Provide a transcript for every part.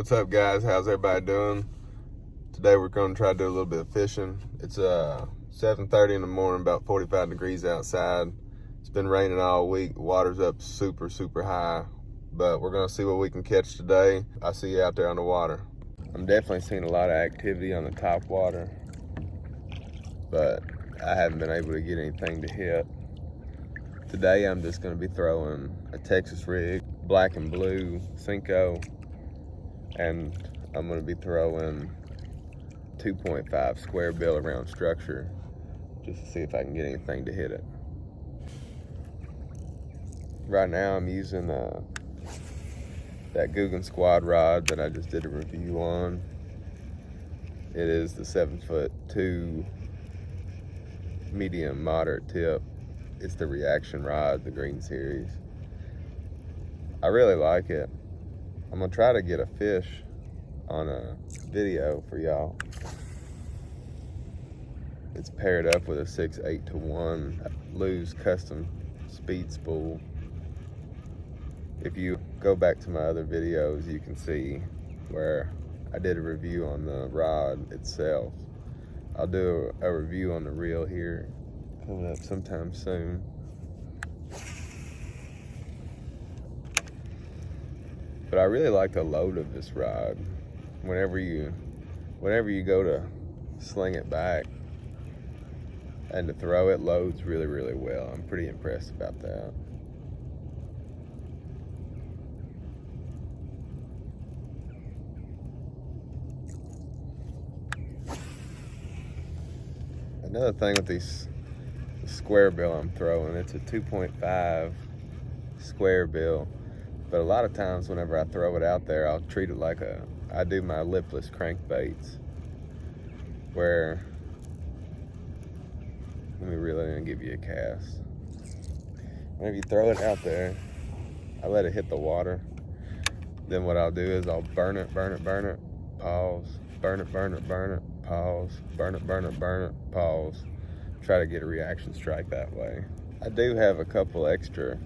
What's up, guys? How's everybody doing? Today we're going to try to do a little bit of fishing. It's 7:30 in the morning, about 45 degrees outside. It's been raining all week. Water's up super high, but we're going to see what we can catch today. I'll see you out there on the water. I'm definitely seeing a lot of activity on the top water, but I haven't been able to get anything to hit. Today I'm just going to be throwing a Texas rig, black and blue Senko, and I'm going to be throwing 2.5 square bill around structure just to see if I can get anything to hit it. Right now I'm using that Googan Squad rod that I just did a review on. It is the 7'2" medium moderate tip. It's the Reaction rod, the Green Series. I really like it. I'm gonna try to get a fish on a video for y'all. It's paired up with a 6/8-to-1 Lew's custom speed spool. If you go back to my other videos, you can see where I did a review on the rod itself. I'll do a review on the reel here coming up sometime soon. But I really like the load of this rod. Whenever you go to sling it back and to throw, it loads really well. I'm pretty impressed about that. Another thing with these square bill I'm throwing, it's a 2.5 square bill, but a lot of times whenever I throw it out there, I'll treat it like I do my lipless crankbaits, where, let me reel it in and give you a cast. Whenever you throw it out there, I let it hit the water. Then what I'll do is I'll burn it, pause, burn it, pause, burn it, pause. Try to get a reaction strike that way. I do have a couple extra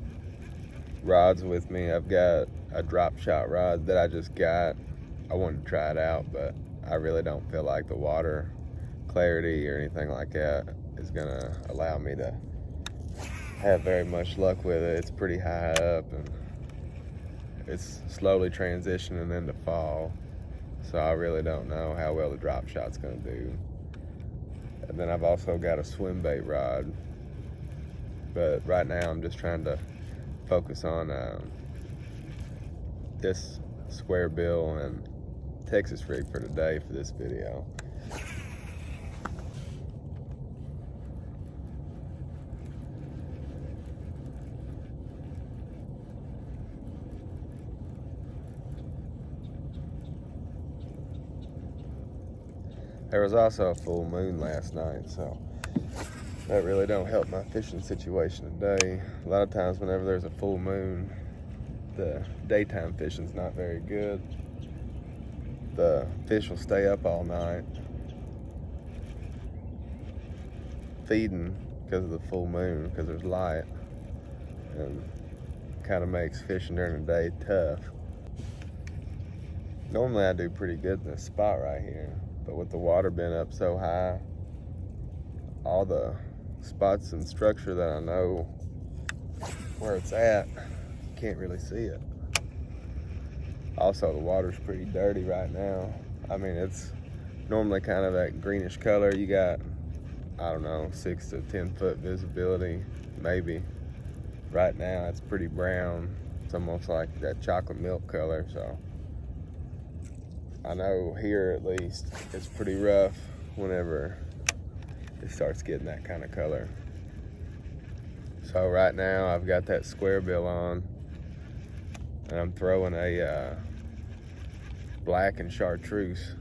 rods with me. I've got a drop shot rod that I just got. I wanted to try it out, but I really don't feel like the water clarity or anything like that is gonna allow me to have very much luck with it. It's pretty high up and it's slowly transitioning into fall, so I really don't know how well the drop shot's gonna do. And then I've also got a swim bait rod, but right now I'm just trying to focus on this square bill and Texas rig for today for this video. There was also a full moon last night, so that really don't help my fishing situation today. A lot of times whenever there's a full moon, the daytime fishing's not very good. The fish will stay up all night feeding because of the full moon, because there's light, and kind of makes fishing during the day tough. Normally I do pretty good in this spot right here, but with the water being up so high, all the spots and structure that I know where it's at, you can't really see it. Also, the water's pretty dirty right now. I mean, it's normally kind of that greenish color. You got, I don't know, 6 to 10 foot visibility, maybe. Right now, it's pretty brown. It's almost like that chocolate milk color, so I know here at least it's pretty rough whenever it starts getting that kind of color. So right now I've got that square bill on and I'm throwing a black and chartreuse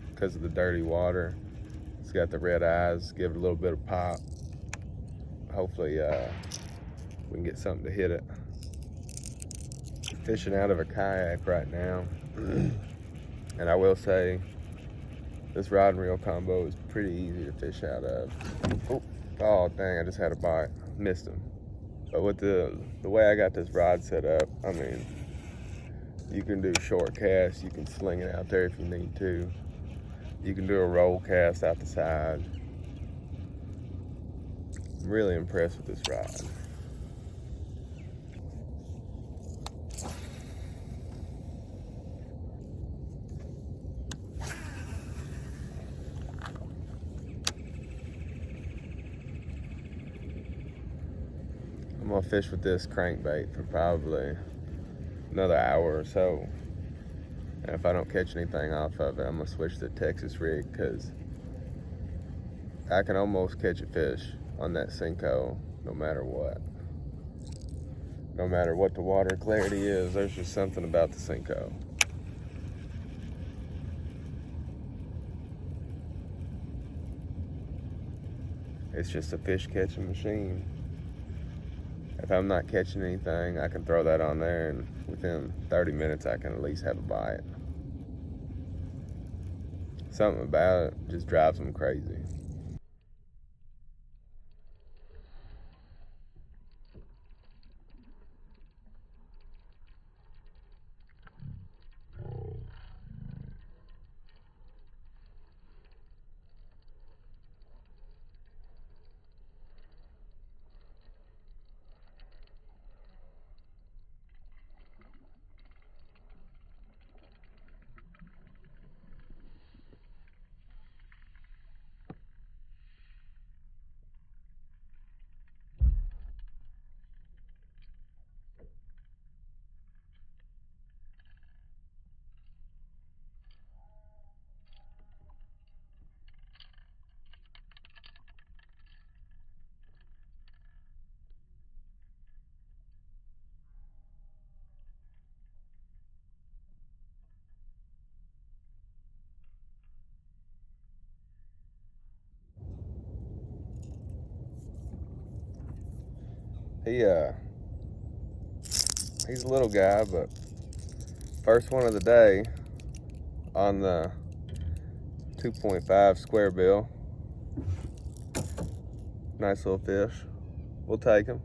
because of the dirty water. It's got the red eyes, give it a little bit of pop. Hopefully we can get something to hit it. Fishing out of a kayak right now. And I will say, this rod and reel combo is pretty easy to fish out of. Oh dang, I just had a bite. Missed him. But with the way I got this rod set up, I mean, You can do short casts. You can sling it out there if you need to. You can do a roll cast out the side. I'm really impressed with this rod. I'm gonna fish with this crankbait for probably another hour or so. And if I don't catch anything off of it, I'm gonna switch to the Texas rig, because I can almost catch a fish on that Senko no matter what. No matter what the water clarity is, there's just something about the Senko. It's just a fish catching machine. If I'm not catching anything, I can throw that on there, and within 30 minutes I can at least have a bite. Something about it just drives them crazy. He's a little guy, but first one of the day on the 2.5 square bill. Nice little fish. We'll take him.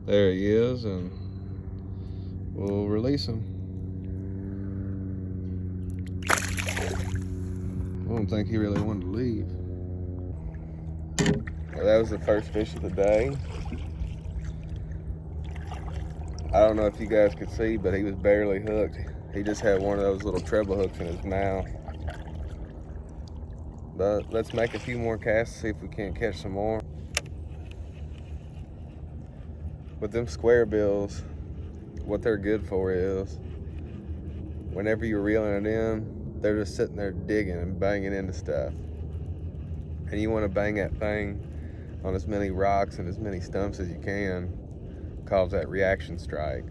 There he is, and we'll release him. I don't think he really wanted to leave. Well, that was the first fish of the day. I don't know if you guys could see, but he was barely hooked. He just had one of those little treble hooks in his mouth. But let's make a few more casts, see if we can't catch some more. With them square bills, what they're good for is, whenever you're reeling it in, they're just sitting there digging and banging into stuff. And you want to bang that thing on as many rocks and as many stumps as you can, cause that reaction strike.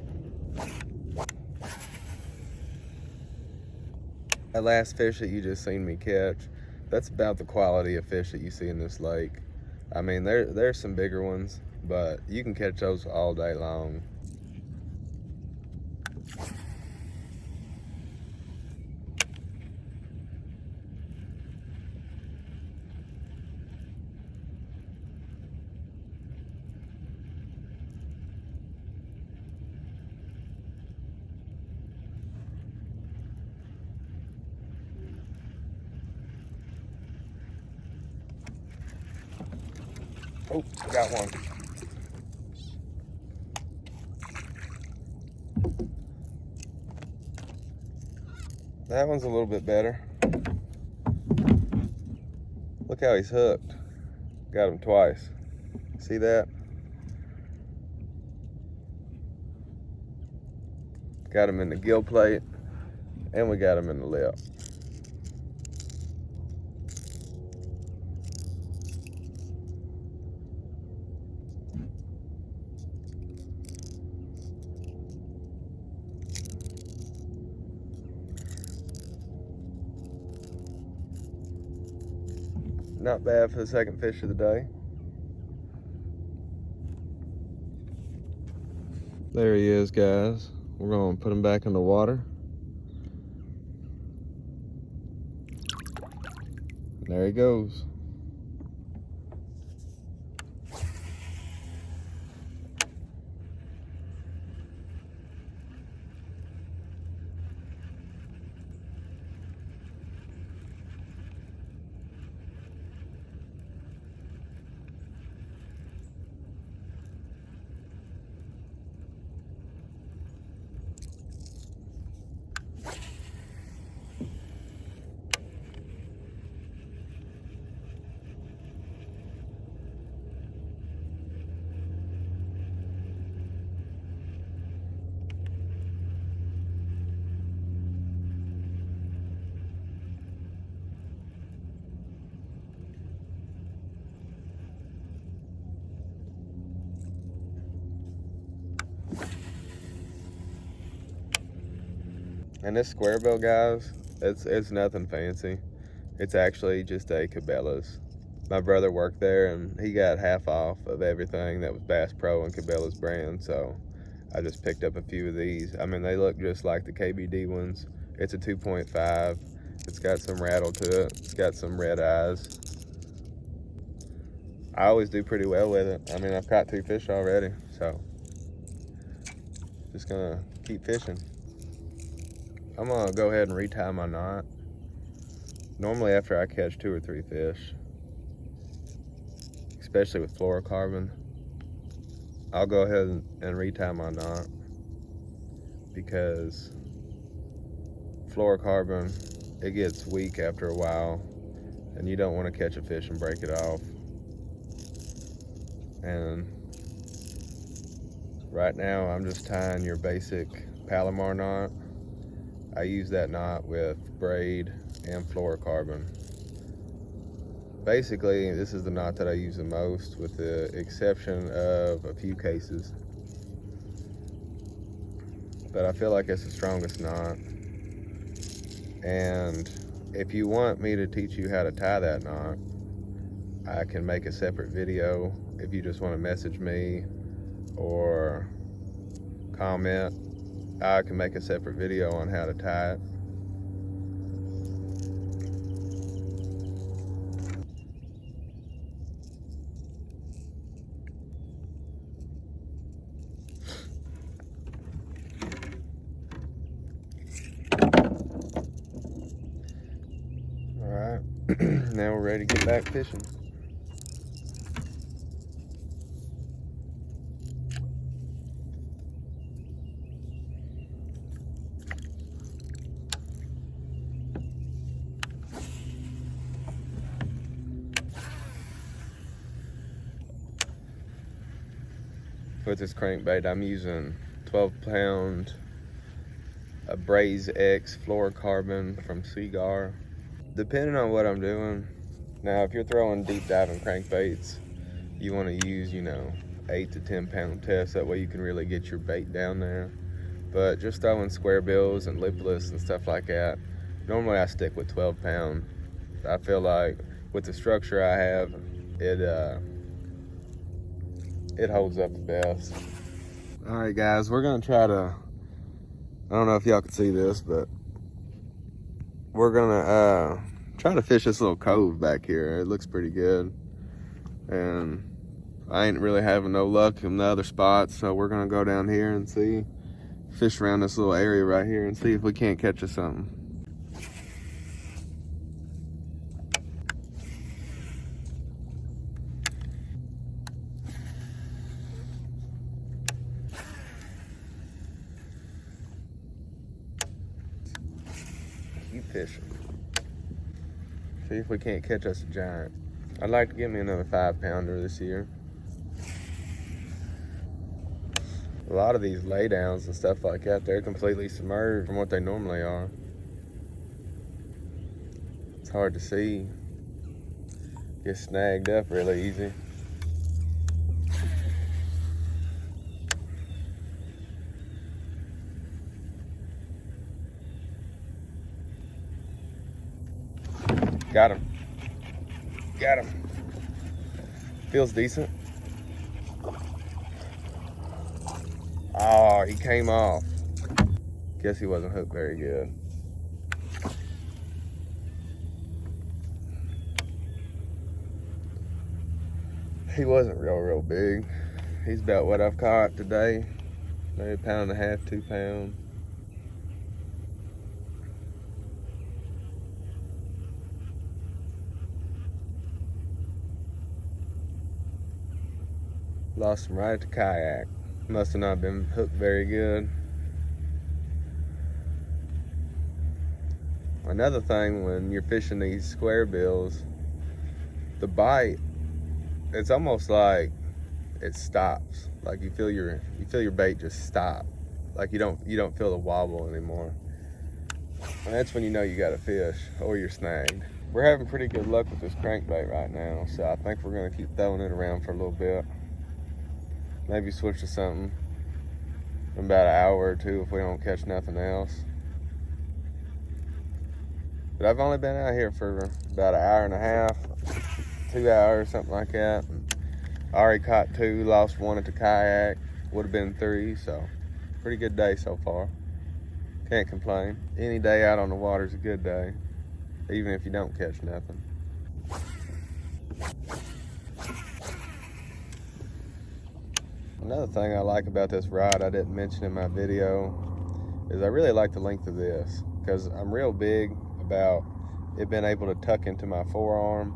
That last fish that you just seen me catch, that's about the quality of fish that you see in this lake. I mean, there's some bigger ones, but you can catch those all day long. Oh, got one. That one's a little bit better. Look how he's hooked. Got him twice. See that? Got him in the gill plate, and we got him in the lip. Not bad for the second fish of the day. There he is, guys. We're gonna put him back in the water. There he goes. And this square bill, guys, it's nothing fancy. It's actually just a Cabela's. My brother worked there and he got half off of everything that was Bass Pro and Cabela's brand, so I just picked up a few of these. I mean, they look just like the KBD ones. It's a 2.5. It's got some rattle to it. It's got some red eyes. I always do pretty well with it. I mean, I've caught 2 fish already, so just gonna keep fishing. I'm gonna go ahead and retie my knot. Normally after I catch 2 or 3 fish, especially with fluorocarbon, I'll go ahead and retie my knot, because fluorocarbon, it gets weak after a while and you don't want to catch a fish and break it off. And right now I'm just tying your basic Palomar knot. I use that knot with braid and fluorocarbon. Basically, this is the knot that I use the most, with the exception of a few cases. But I feel like it's the strongest knot. And if you want me to teach you how to tie that knot, I can make a separate video. If you just want to message me or comment, I can make a separate video on how to tie it. All right, now we're ready to get back fishing. With this crankbait, I'm using 12-pound Braze X fluorocarbon from Seaguar. Depending on what I'm doing, now if you're throwing deep diving crankbaits, you want to use, 8 to 10 pound tests. That way you can really get your bait down there. But just throwing square bills and lipless and stuff like that, normally I stick with 12 pound. I feel like with the structure I have, it holds up the best. All right, guys, we're gonna try to, I don't know if y'all can see this, but we're gonna try to fish this little cove back here. It looks pretty good, and I ain't really having no luck in the other spots, so we're gonna go down here and fish around this little area right here and see if we can't catch us something. Keep fishing. See if we can't catch us a giant. I'd like to get me another 5-pounder this year. A lot of these laydowns and stuff like that, they're completely submerged from what they normally are. It's hard to see. Get snagged up really easy. Got him. Got him. Feels decent. Oh, he came off. Guess he wasn't hooked very good. He wasn't real big. He's about what I've caught today. Maybe 1.5 pounds, 2 pounds. Lost him right at the kayak. Must have not been hooked very good. Another thing, when you're fishing these square bills, the bite, it's almost like it stops. Like you feel your bait just stop. Like you don't feel the wobble anymore. And that's when you know you got a fish or you're snagged. We're having pretty good luck with this crankbait right now, so I think we're gonna keep throwing it around for a little bit. Maybe switch to something in about an hour or two if we don't catch nothing else. But I've only been out here for about an hour and a half, 2 hours, something like that. I already caught 2, lost 1 at the kayak. Would have been 3, so pretty good day so far. Can't complain. Any day out on the water is a good day, even if you don't catch nothing. Another thing I like about this rod I didn't mention in my video is I really like the length of this, because I'm real big about it being able to tuck into my forearm,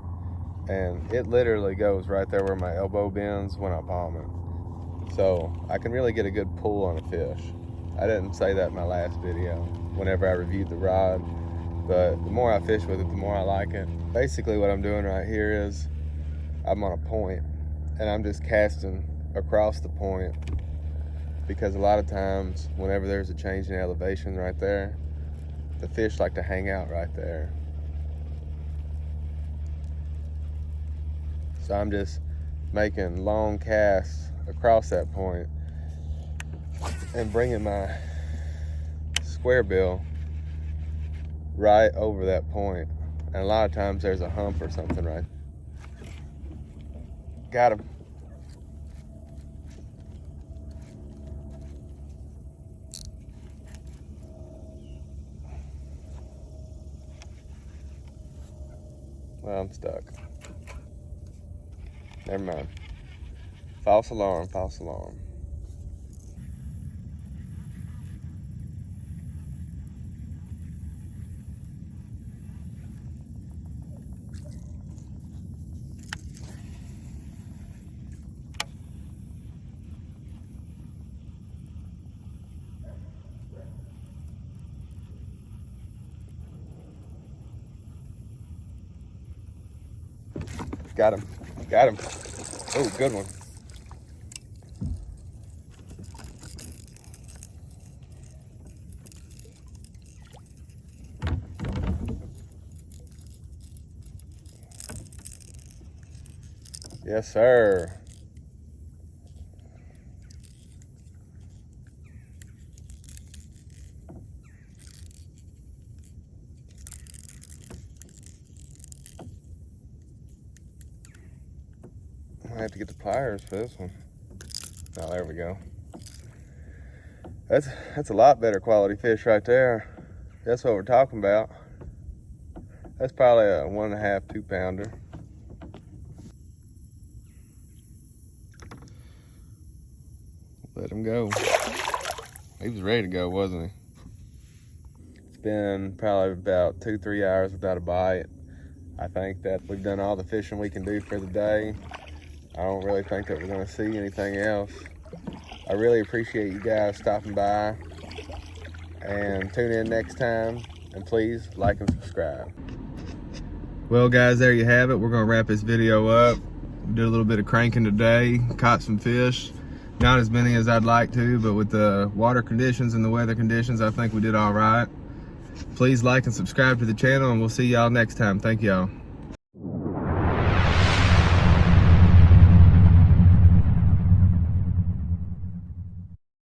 and it literally goes right there where my elbow bends when I palm it. So I can really get a good pull on a fish. I didn't say that in my last video whenever I reviewed the rod, but the more I fish with it, the more I like it. Basically what I'm doing right here is I'm on a point and I'm just casting across the point, because a lot of times whenever there's a change in elevation right there, the fish like to hang out right there. So I'm just making long casts across that point and bringing my square bill right over that point. And a lot of times there's a hump or something right. Got him. Well, I'm stuck. Never mind. False alarm, false alarm. Got him. Got him. Oh, good one. Yes, sir. I have to get the pliers for this one. Oh, there we go. That's a lot better quality fish right there. That's what we're talking about. That's probably a 1.5, 2 pounder. Let him go. He was ready to go, wasn't he? It's been probably about 2-3 hours without a bite. I think that we've done all the fishing we can do for the day. I don't really think that we're gonna see anything else. I really appreciate you guys stopping by, and tune in next time, and please like and subscribe. Well guys, there you have it. We're gonna wrap this video up. We did a little bit of cranking today, caught some fish. Not as many as I'd like to, but with the water conditions and the weather conditions, I think we did all right. Please like and subscribe to the channel, and we'll see y'all next time. Thank y'all.